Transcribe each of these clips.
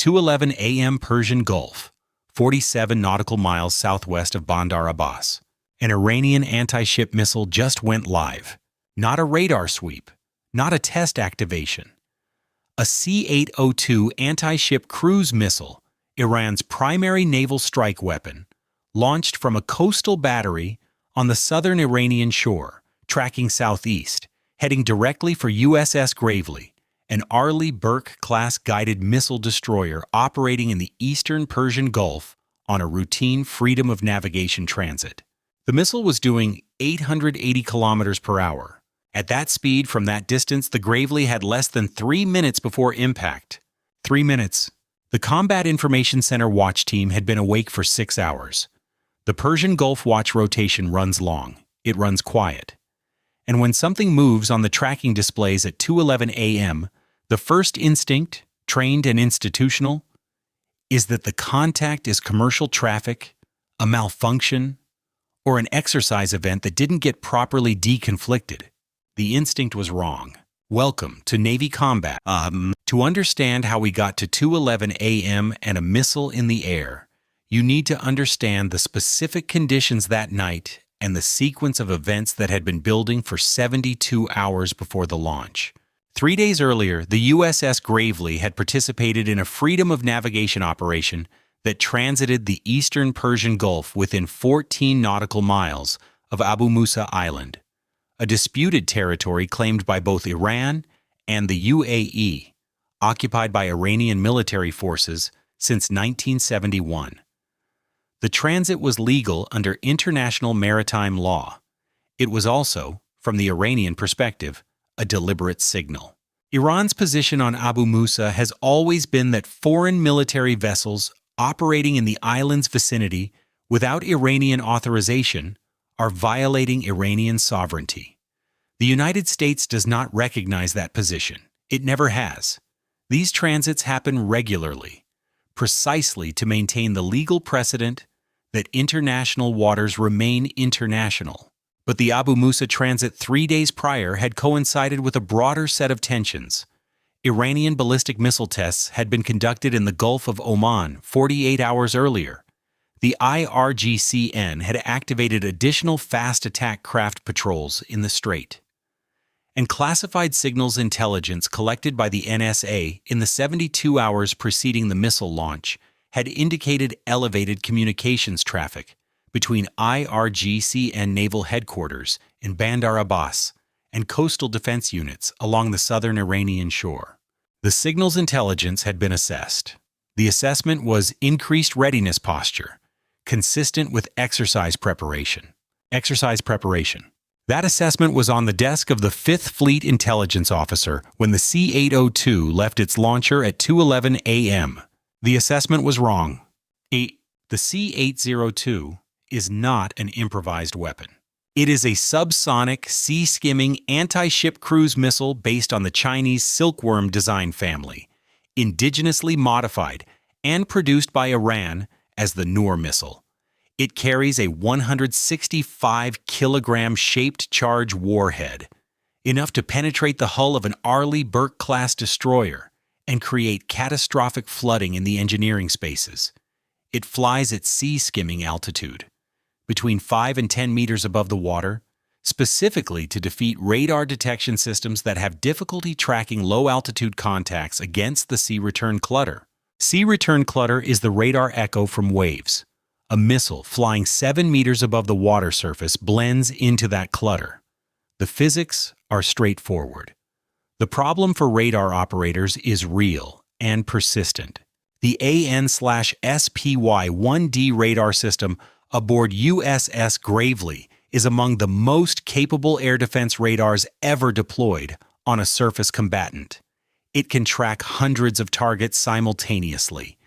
2:11 a.m. Persian Gulf, 47 nautical miles southwest of Bandar Abbas. An Iranian anti-ship missile just went live. Not a radar sweep, not a test activation. A C-802 anti-ship cruise missile, Iran's primary naval strike weapon, launched from a coastal battery on the southern Iranian shore, tracking southeast, heading directly for USS Gravely, an Arleigh Burke-class guided missile destroyer operating in the eastern Persian Gulf on a routine freedom of navigation transit. The missile was doing 880 kilometers per hour. At that speed, from that distance, the Gravely had less than 3 minutes before impact. 3 minutes. The Combat Information Center watch team had been awake for 6 hours. The Persian Gulf watch rotation runs long. It runs quiet. And when something moves on the tracking displays at 2:11 a.m., the first instinct, trained and institutional, is that the contact is commercial traffic, a malfunction, or an exercise event that didn't get properly deconflicted. The instinct was wrong. Welcome to Navy Combat. To understand how we got to 2:11 a.m. and a missile in the air, you need to understand the specific conditions that night and the sequence of events that had been building for 72 hours before the launch. 3 days earlier, the USS Gravely had participated in a freedom of navigation operation that transited the eastern Persian Gulf within 14 nautical miles of Abu Musa Island, a disputed territory claimed by both Iran and the UAE, occupied by Iranian military forces since 1971. The transit was legal under international maritime law. It was also, from the Iranian perspective, a deliberate signal. Iran's position on Abu Musa has always been that foreign military vessels operating in the island's vicinity without Iranian authorization are violating Iranian sovereignty. The United States does not recognize that position. It never has. These transits happen regularly, precisely to maintain the legal precedent that international waters remain international. But the Abu Musa transit 3 days prior had coincided with a broader set of tensions. Iranian ballistic missile tests had been conducted in the Gulf of Oman 48 hours earlier. The IRGCN had activated additional fast attack craft patrols in the strait. And classified signals intelligence collected by the NSA in the 72 hours preceding the missile launch had indicated elevated communications traffic between IRGCN naval headquarters in Bandar Abbas and coastal defense units along the southern Iranian shore. The signals intelligence had been assessed. The assessment was increased readiness posture, consistent with exercise preparation. That assessment was on the desk of the 5th Fleet Intelligence Officer when the C-802 left its launcher at 2:11 a.m. The assessment was wrong. The C-802 is not an improvised weapon. It is a subsonic, sea-skimming, anti-ship cruise missile based on the Chinese Silkworm design family, indigenously modified and produced by Iran as the Noor missile. It carries a 165-kilogram shaped charge warhead, enough to penetrate the hull of an Arleigh Burke-class destroyer and create catastrophic flooding in the engineering spaces. It flies at sea-skimming altitude, between 5 and 10 meters above the water, specifically to defeat radar detection systems that have difficulty tracking low-altitude contacts against the sea return clutter. Sea return clutter is the radar echo from waves. A missile flying 7 meters above the water surface blends into that clutter. The physics are straightforward. The problem for radar operators is real and persistent. The AN/SPY-1D radar system aboard USS Gravely is among the most capable air defense radars ever deployed on a surface combatant. It can track hundreds of targets simultaneously.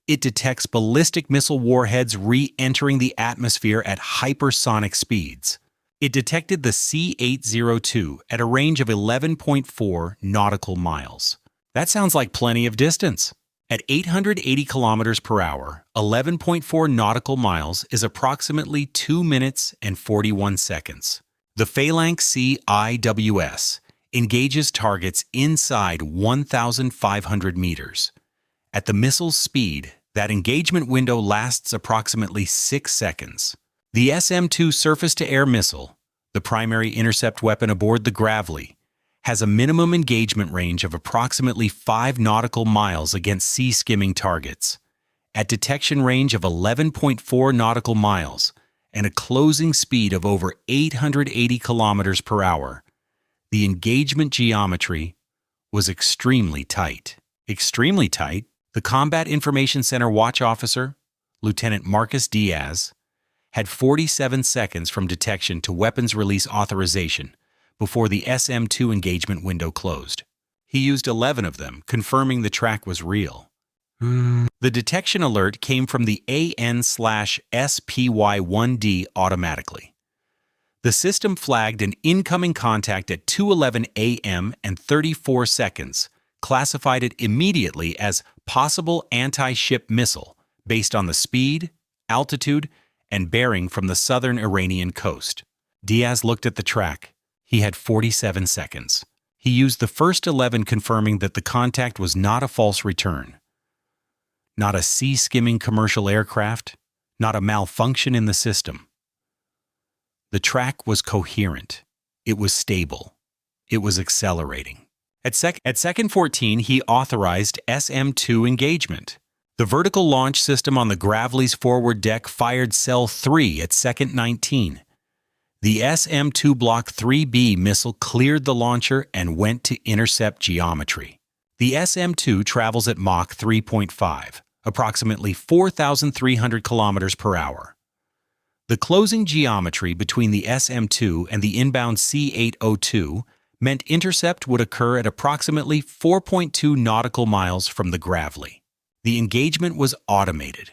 It detects ballistic missile warheads re-entering the atmosphere at hypersonic speeds. It detected the C-802 at a range of 11.4 nautical miles. That sounds like plenty of distance. At 880 kilometers per hour, 11.4 nautical miles is approximately 2 minutes and 41 seconds. The Phalanx C-IWS engages targets inside 1,500 meters. At the missile's speed, that engagement window lasts approximately 6 seconds. The SM-2 surface-to-air missile, the primary intercept weapon aboard the Gravely, has a minimum engagement range of approximately 5 nautical miles against sea-skimming targets, at detection range of 11.4 nautical miles and a closing speed of over 880 kilometers per hour. The engagement geometry was extremely tight. Extremely tight? The Combat Information Center Watch Officer, Lieutenant Marcus Diaz, had 47 seconds from detection to weapons release authorization before the SM-2 engagement window closed. He used 11 of them, confirming the track was real. The detection alert came from the AN/SPY-1D automatically. The system flagged an incoming contact at 2:11 a.m. and 34 seconds, classified it immediately as possible anti-ship missile based on the speed, altitude, and bearing from the southern Iranian coast. Diaz looked at the track. He had 47 seconds. He used the first 11 confirming that the contact was not a false return. Not a sea-skimming commercial aircraft, not a malfunction in the system. The track was coherent. It was stable. It was accelerating. At second 14, he authorized SM-2 engagement. The vertical launch system on the Gravely's forward deck fired Cell 3 at second 19. The SM-2 Block 3B missile cleared the launcher and went to intercept geometry. The SM-2 travels at Mach 3.5, approximately 4,300 kilometers per hour. The closing geometry between the SM-2 and the inbound C-802 meant intercept would occur at approximately 4.2 nautical miles from the Gravely. The engagement was automated.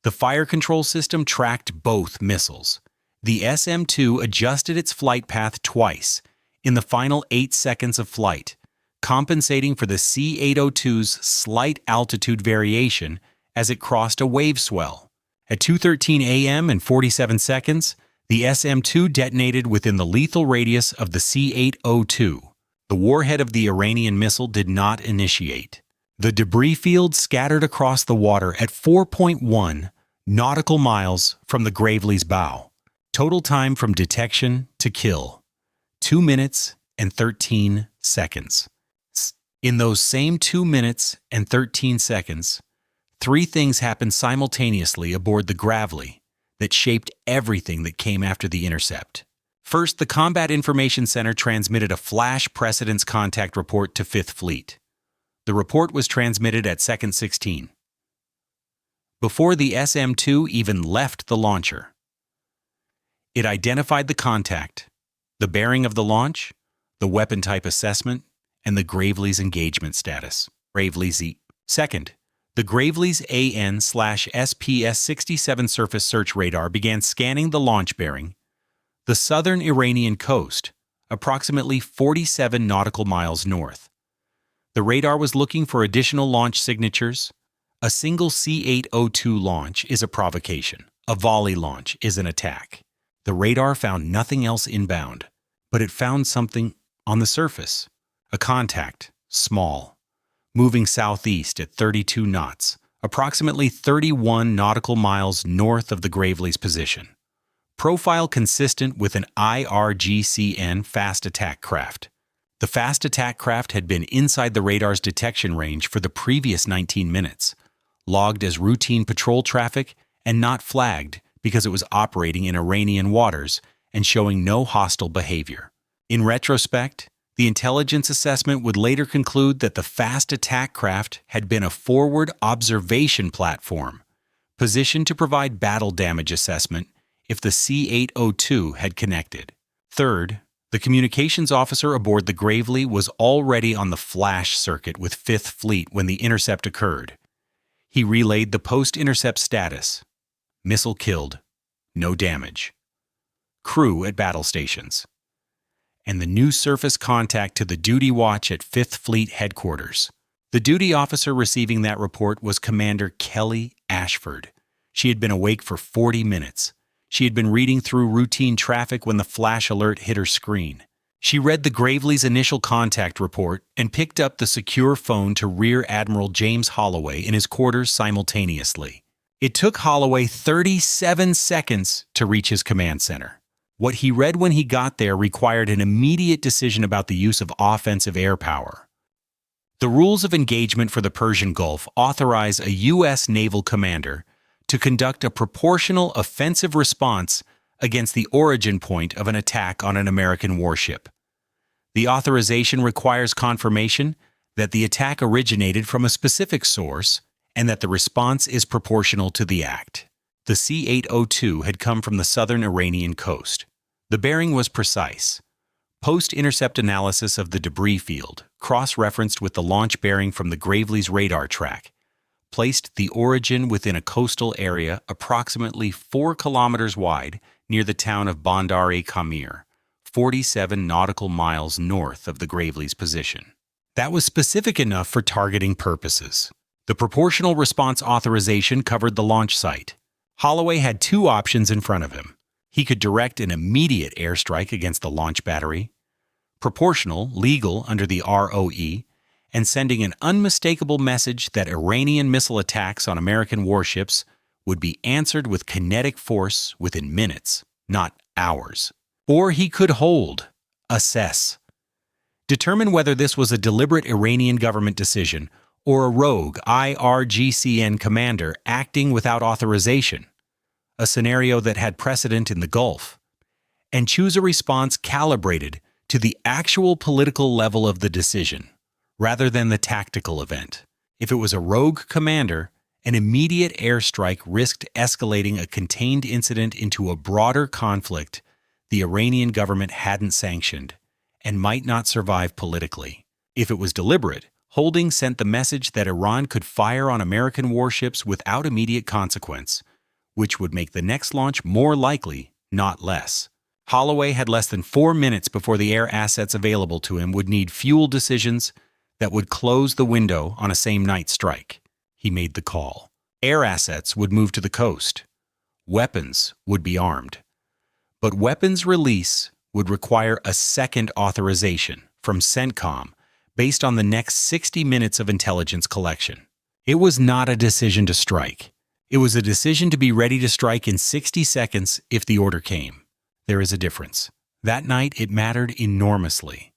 The fire control system tracked both missiles. The SM-2 adjusted its flight path twice in the final 8 seconds of flight, compensating for the C-802's slight altitude variation as it crossed a wave swell. At 2:13 a.m. and 47 seconds, the SM-2 detonated within the lethal radius of the C-802. The warhead of the Iranian missile did not initiate. The debris field scattered across the water at 4.1 nautical miles from the Gravely's bow. Total time from detection to kill, 2 minutes and 13 seconds. In those same 2 minutes and 13 seconds, 3 things happened simultaneously aboard the Gravely that shaped everything that came after the intercept. First, the Combat Information Center transmitted a flash precedence contact report to 5th Fleet. The report was transmitted at second 16, before the SM-2 even left the launcher. It identified the contact, the bearing of the launch, the weapon type assessment, and the Gravely's engagement status. Gravely's Second, the Gravely's AN/SPS-67 surface search radar began scanning the launch bearing, the southern Iranian coast, approximately 47 nautical miles north. The radar was looking for additional launch signatures. A single C-802 launch is a provocation. A volley launch is an attack. The radar found nothing else inbound, but it found something on the surface. A contact, small, moving southeast at 32 knots, approximately 31 nautical miles north of the Gravely's position. Profile consistent with an IRGCN fast attack craft. The fast attack craft had been inside the radar's detection range for the previous 19 minutes, logged as routine patrol traffic and not flagged because it was operating in Iranian waters and showing no hostile behavior. In retrospect, the intelligence assessment would later conclude that the fast attack craft had been a forward observation platform, positioned to provide battle damage assessment if the C-802 had connected. Third, the communications officer aboard the Gravely was already on the flash circuit with 5th Fleet when the intercept occurred. He relayed the post-intercept status. Missile killed. No damage. Crew at battle stations. And the new surface contact to the duty watch at 5th Fleet headquarters. The duty officer receiving that report was Commander Kelly Ashford. She had been awake for 40 minutes. She had been reading through routine traffic when the flash alert hit her screen. She read the Gravely's initial contact report and picked up the secure phone to Rear Admiral James Holloway in his quarters simultaneously. It took Holloway 37 seconds to reach his command center. What he read when he got there required an immediate decision about the use of offensive air power. The rules of engagement for the Persian Gulf authorize a U.S. naval commander to conduct a proportional offensive response against the origin point of an attack on an American warship. The authorization requires confirmation that the attack originated from a specific source and that the response is proportional to the act. The C-802 had come from the southern Iranian coast. The bearing was precise. Post-intercept analysis of the debris field, cross-referenced with the launch bearing from the Gravely's radar track, placed the origin within a coastal area approximately 4 kilometers wide near the town of Bandar-e-Kamir, 47 nautical miles north of the Gravely's position. That was specific enough for targeting purposes. The proportional response authorization covered the launch site. Holloway had two options in front of him. He could direct an immediate airstrike against the launch battery, proportional, legal under the ROE, and sending an unmistakable message that Iranian missile attacks on American warships would be answered with kinetic force within minutes, not hours. Or he could hold, assess, determine whether this was a deliberate Iranian government decision or a rogue IRGCN commander acting without authorization, a scenario that had precedent in the Gulf, and choose a response calibrated to the actual political level of the decision, rather than the tactical event. If it was a rogue commander, an immediate airstrike risked escalating a contained incident into a broader conflict the Iranian government hadn't sanctioned and might not survive politically. If it was deliberate, holding sent the message that Iran could fire on American warships without immediate consequence, which would make the next launch more likely, not less. Holloway had less than 4 minutes before the air assets available to him would need fuel decisions that would close the window on a same-night strike. He made the call. Air assets would move to the coast. Weapons would be armed. But weapons release would require a second authorization from CENTCOM based on the next 60 minutes of intelligence collection. It was not a decision to strike. It was a decision to be ready to strike in 60 seconds if the order came. There is a difference. That night, it mattered enormously.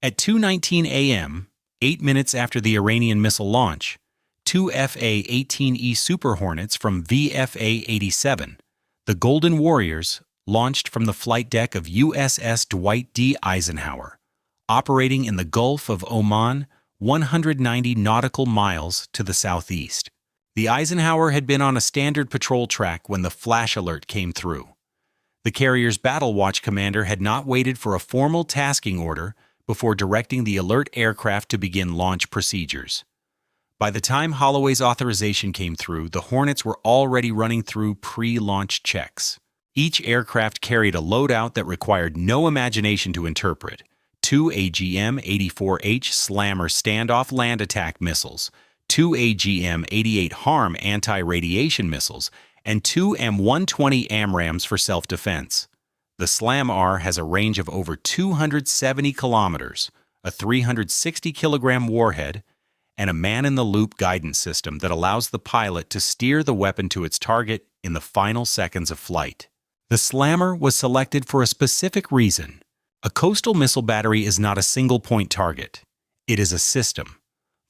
At 2:19 a.m., 8 minutes after the Iranian missile launch, two FA-18E Super Hornets from VFA-87, the Golden Warriors, launched from the flight deck of USS Dwight D. Eisenhower, operating in the Gulf of Oman, 190 nautical miles to the southeast. The Eisenhower had been on a standard patrol track when the flash alert came through. The carrier's Battle Watch commander had not waited for a formal tasking order before directing the alert aircraft to begin launch procedures. By the time Holloway's authorization came through, the Hornets were already running through pre-launch checks. Each aircraft carried a loadout that required no imagination to interpret: 2 AGM-84H Slammer standoff land attack missiles, 2 AGM-88 HARM anti-radiation missiles, and 2 M120 AMRAAMs for self-defense. The SLAM-R has a range of over 270 kilometers, a 360-kilogram warhead, and a man-in-the-loop guidance system that allows the pilot to steer the weapon to its target in the final seconds of flight. The Slammer was selected for a specific reason. A coastal missile battery is not a single-point target. It is a system.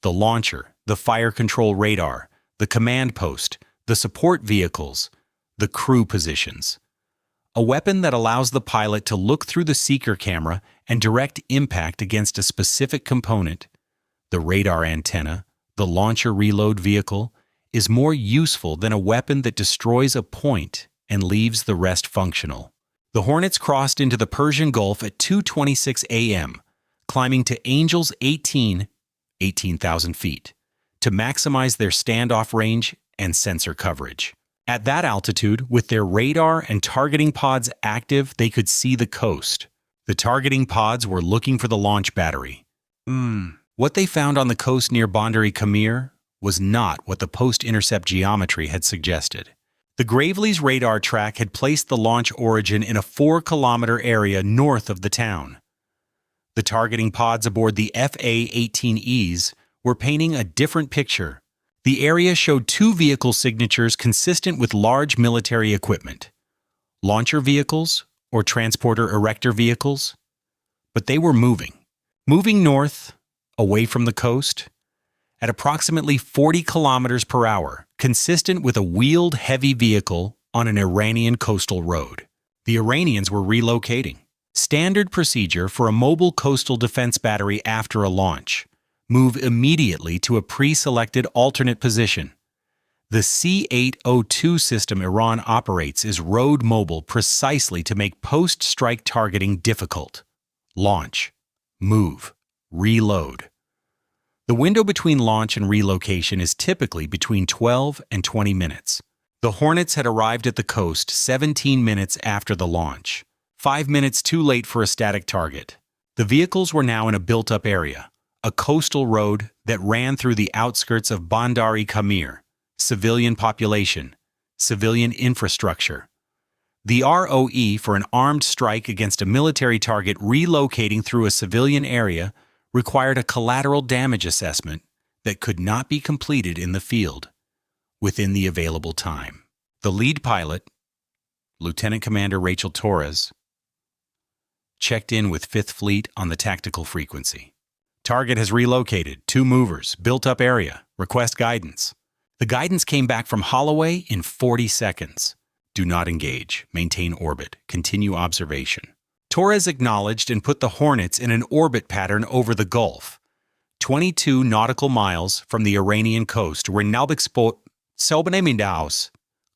The launcher, the fire control radar, the command post, the support vehicles, the crew positions. A weapon that allows the pilot to look through the seeker camera and direct impact against a specific component. The radar antenna, the launcher reload vehicle, is more useful than a weapon that destroys a point and leaves the rest functional. The Hornets crossed into the Persian Gulf at 2:26 a.m., climbing to Angels 18,000 feet, to maximize their standoff range and sensor coverage. At that altitude, with their radar and targeting pods active, they could see the coast. The targeting pods were looking for the launch battery. What they found on the coast near Bandar-e-Kamir was not what the post-intercept geometry had suggested. The Gravely's radar track had placed the launch origin in a 4-kilometer area north of the town. The targeting pods aboard the FA-18Es were painting a different picture. The area showed two vehicle signatures consistent with large military equipment. Launcher vehicles or transporter erector vehicles? But they were moving north, away from the coast, at approximately 40 kilometers per hour, consistent with a wheeled heavy vehicle on an Iranian coastal road. The Iranians were relocating. Standard procedure for a mobile coastal defense battery after a launch. Move immediately to a pre-selected alternate position. The C-802 system Iran operates is road mobile precisely to make post-strike targeting difficult. Launch, move, reload. The window between launch and relocation is typically between 12 and 20 minutes. The Hornets had arrived at the coast 17 minutes after the launch, 5 minutes too late for a static target. The vehicles were now in a built-up area, a coastal road that ran through the outskirts of Bandar-e-Kamir, civilian population, civilian infrastructure. The ROE for an armed strike against a military target relocating through a civilian area required a collateral damage assessment that could not be completed in the field within the available time. The lead pilot, Lieutenant Commander Rachel Torres, checked in with 5th Fleet on the tactical frequency. Target has relocated, 2 movers, built-up area, request guidance. The guidance came back from Holloway in 40 seconds. Do not engage, maintain orbit, continue observation. Torres acknowledged and put the Hornets in an orbit pattern over the Gulf. 22 nautical miles from the Iranian coast were now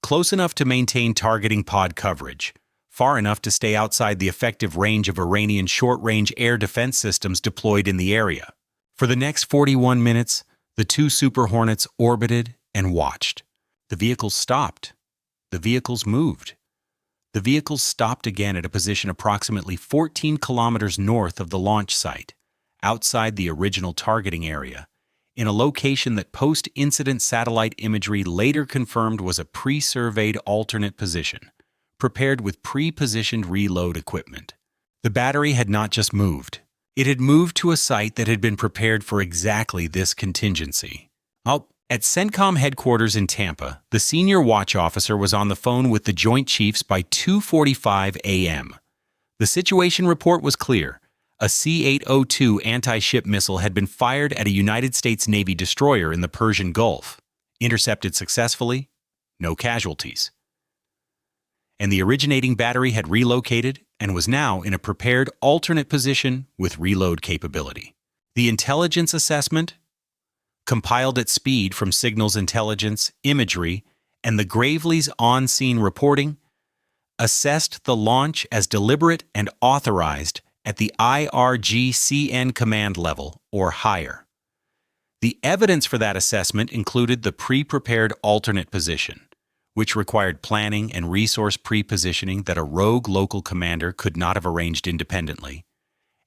close enough to maintain targeting pod coverage, far enough to stay outside the effective range of Iranian short-range air defense systems deployed in the area. For the next 41 minutes, the 2 Super Hornets orbited and watched. The vehicles stopped. The vehicles moved. The vehicles stopped again at a position approximately 14 kilometers north of the launch site, outside the original targeting area, in a location that post-incident satellite imagery later confirmed was a pre-surveyed alternate position, prepared with pre-positioned reload equipment. The battery had not just moved. It had moved to a site that had been prepared for exactly this contingency. At CENTCOM headquarters in Tampa, the senior watch officer was on the phone with the Joint Chiefs by 2:45 a.m. The situation report was clear. A C-802 anti-ship missile had been fired at a United States Navy destroyer in the Persian Gulf, intercepted successfully, no casualties. And the originating battery had relocated and was now in a prepared alternate position with reload capability. The intelligence assessment, compiled at speed from signals intelligence, imagery, and the Gravely's on-scene reporting, assessed the launch as deliberate and authorized at the IRGCN command level or higher. The evidence for that assessment included the pre-prepared alternate position, which required planning and resource pre-positioning that a rogue local commander could not have arranged independently,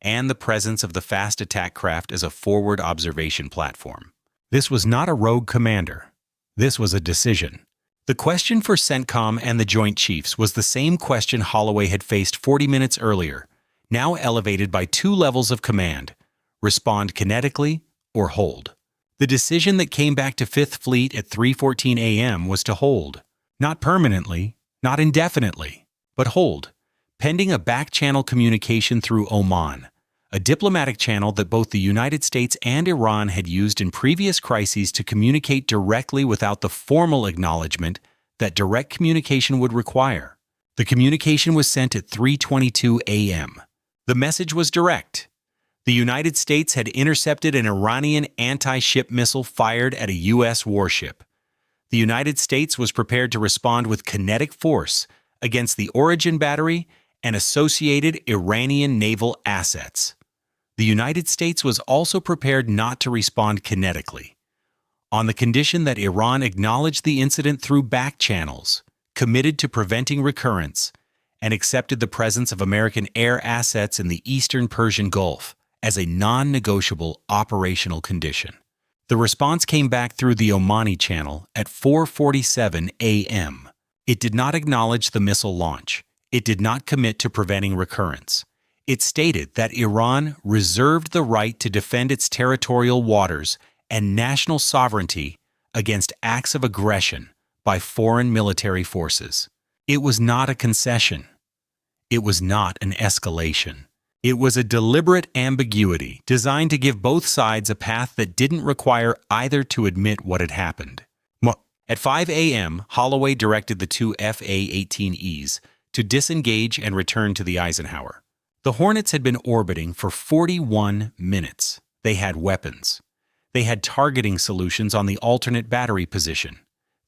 and the presence of the fast attack craft as a forward observation platform. This was not a rogue commander. This was a decision. The question for CENTCOM and the Joint Chiefs was the same question Holloway had faced 40 minutes earlier, now elevated by 2 levels of command: respond kinetically or hold. The decision that came back to 5th Fleet at 3:14 a.m. was to hold. Not permanently, not indefinitely, but hold, pending a back-channel communication through Oman, a diplomatic channel that both the United States and Iran had used in previous crises to communicate directly without the formal acknowledgement that direct communication would require. The communication was sent at 3:22 a.m. The message was direct. The United States had intercepted an Iranian anti-ship missile fired at a U.S. warship. The United States was prepared to respond with kinetic force against the Origin battery and associated Iranian naval assets. The United States was also prepared not to respond kinetically, on the condition that Iran acknowledged the incident through back channels, committed to preventing recurrence, and accepted the presence of American air assets in the eastern Persian Gulf as a non-negotiable operational condition. The response came back through the Omani channel at 4:47 a.m. It did not acknowledge the missile launch. It did not commit to preventing recurrence. It stated that Iran reserved the right to defend its territorial waters and national sovereignty against acts of aggression by foreign military forces. It was not a concession. It was not an escalation. It was a deliberate ambiguity designed to give both sides a path that didn't require either to admit what had happened. At 5 a.m., Holloway directed the two FA-18Es to disengage and return to the Eisenhower. The Hornets had been orbiting for 41 minutes. They had weapons. They had targeting solutions on the alternate battery position.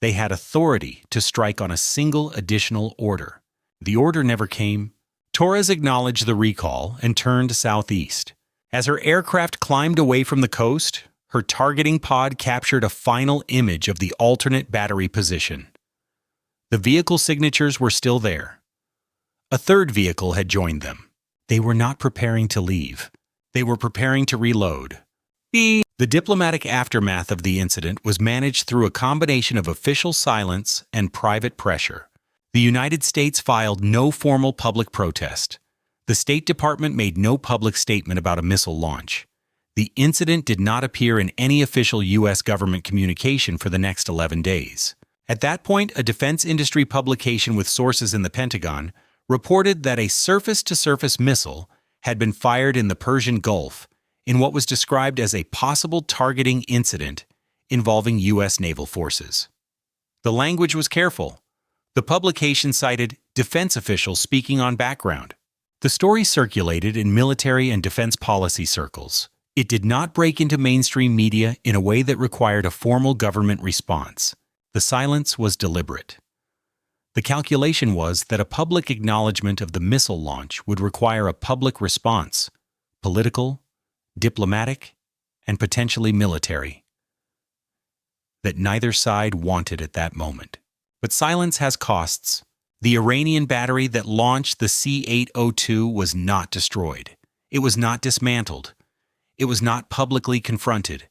They had authority to strike on a single additional order. The order never came. Torres acknowledged the recall and turned southeast. As her aircraft climbed away from the coast, her targeting pod captured a final image of the alternate battery position. The vehicle signatures were still there. A third vehicle had joined them. They were not preparing to leave. They were preparing to reload. The diplomatic aftermath of the incident was managed through a combination of official silence and private pressure. The United States filed no formal public protest. The State Department made no public statement about a missile launch. The incident did not appear in any official U.S. government communication for the next 11 days. At that point, a defense industry publication with sources in the Pentagon reported that a surface-to-surface missile had been fired in the Persian Gulf in what was described as a possible targeting incident involving U.S. naval forces. The language was careful. The publication cited defense officials speaking on background. The story circulated in military and defense policy circles. It did not break into mainstream media in a way that required a formal government response. The silence was deliberate. The calculation was that a public acknowledgement of the missile launch would require a public response, political, diplomatic, and potentially military, that neither side wanted at that moment. But silence has costs. The Iranian battery that launched the C-802 was not destroyed. It was not dismantled. It was not publicly confronted.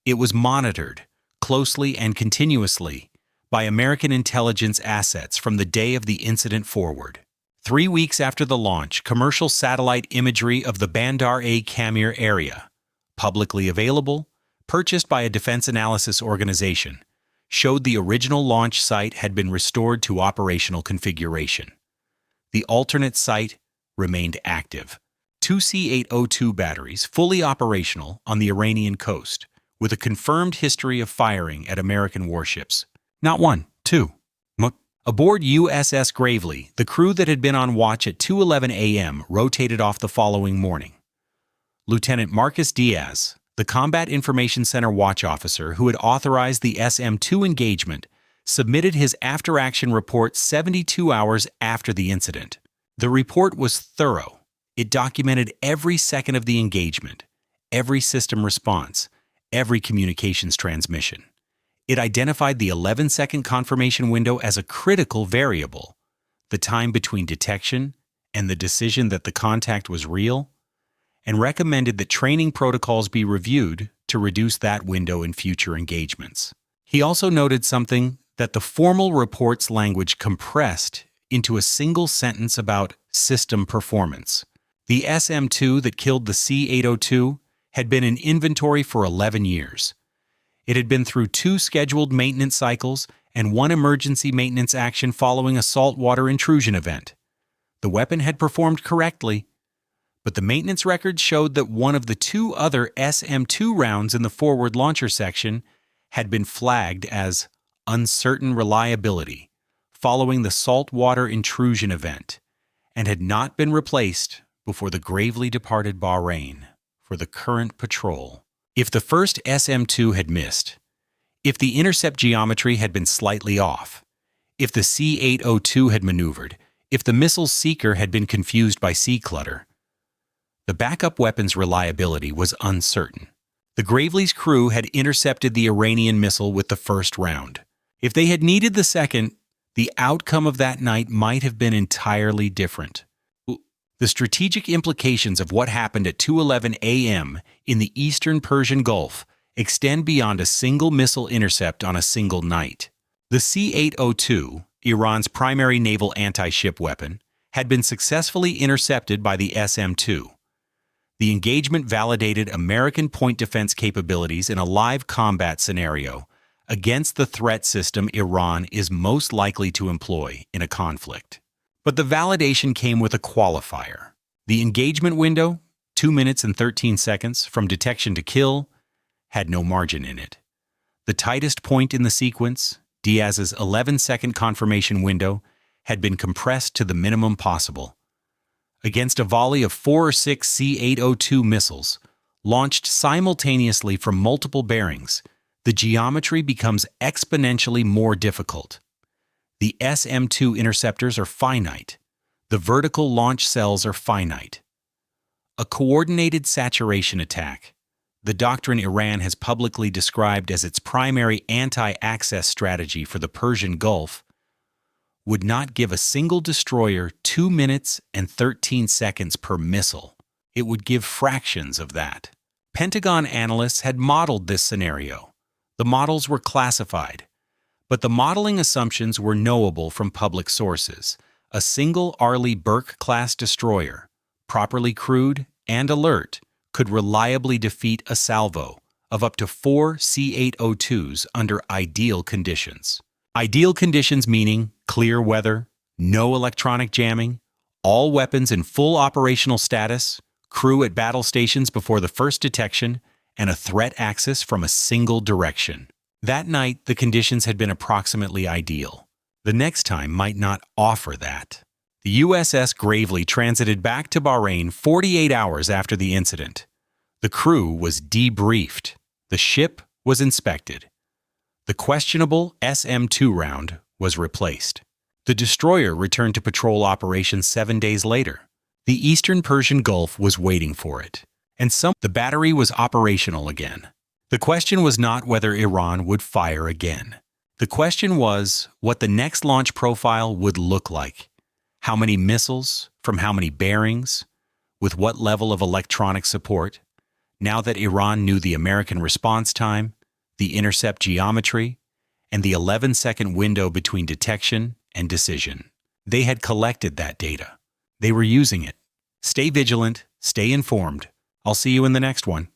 It was monitored, closely and continuously, by American intelligence assets from the day of the incident forward. 3 weeks after the launch, commercial satellite imagery of the Bandar-e-Kamir area, publicly available, purchased by a defense analysis organization, showed the original launch site had been restored to operational configuration. The alternate site remained active. 2 C-802 batteries fully operational on the Iranian coast, with a confirmed history of firing at American warships. Not one, two. Aboard USS Gravely, the crew that had been on watch at 2:11 a.m. rotated off the following morning. Lieutenant Marcus Diaz, the Combat Information Center watch officer who had authorized the SM-2 engagement, submitted his after-action report 72 hours after the incident. The report was thorough. It documented every second of the engagement, every system response, every communications transmission. It identified the 11-second confirmation window as a critical variable, the time between detection and the decision that the contact was real, and recommended that training protocols be reviewed to reduce that window in future engagements. He also noted something that the formal report's language compressed into a single sentence about system performance. The SM-2 that killed the C-802 had been in inventory for 11 years. It had been through 2 scheduled maintenance cycles and 1 emergency maintenance action following a saltwater intrusion event. The weapon had performed correctly, but the maintenance records showed that one of the 2 other SM-2 rounds in the forward launcher section had been flagged as uncertain reliability following the saltwater intrusion event and had not been replaced before the Gravely departed Bahrain for the current patrol. If the first SM-2 had missed, if the intercept geometry had been slightly off, if the C-802 had maneuvered, if the missile seeker had been confused by sea clutter, the backup weapon's reliability was uncertain. The Gravely's crew had intercepted the Iranian missile with the first round. If they had needed the second, the outcome of that night might have been entirely different. The strategic implications of what happened at 2:11 a.m. in the eastern Persian Gulf extend beyond a single missile intercept on a single night. The C-802, Iran's primary naval anti-ship weapon, had been successfully intercepted by the SM-2. The engagement validated American point defense capabilities in a live combat scenario against the threat system Iran is most likely to employ in a conflict. But the validation came with a qualifier. The engagement window, 2 minutes and 13 seconds from detection to kill, had no margin in it. The tightest point in the sequence, Diaz's 11-second confirmation window, had been compressed to the minimum possible. Against a volley of 4 or 6 C-802 missiles, launched simultaneously from multiple bearings, the geometry becomes exponentially more difficult. The SM-2 interceptors are finite. The vertical launch cells are finite. A coordinated saturation attack, the doctrine Iran has publicly described as its primary anti-access strategy for the Persian Gulf, would not give a single destroyer 2 minutes and 13 seconds per missile. It would give fractions of that. Pentagon analysts had modeled this scenario. The models were classified, but the modeling assumptions were knowable from public sources. A single Arleigh Burke-class destroyer, properly crewed and alert, could reliably defeat a salvo of up to 4 C-802s under ideal conditions. Ideal conditions meaning clear weather, no electronic jamming, all weapons in full operational status, crew at battle stations before the first detection, and a threat axis from a single direction. That night, the conditions had been approximately ideal. The next time might not offer that. The USS Gravely transited back to Bahrain 48 hours after the incident. The crew was debriefed. The ship was inspected. The questionable SM-2 round was replaced. The destroyer returned to patrol operations 7 days later. The eastern Persian Gulf was waiting for it, and the battery was operational again. The question was not whether Iran would fire again. The question was what the next launch profile would look like. How many missiles, from how many bearings, with what level of electronic support, now that Iran knew the American response time, the intercept geometry, and the 11-second window between detection and decision. They had collected that data. They were using it. Stay vigilant, stay informed. I'll see you in the next one.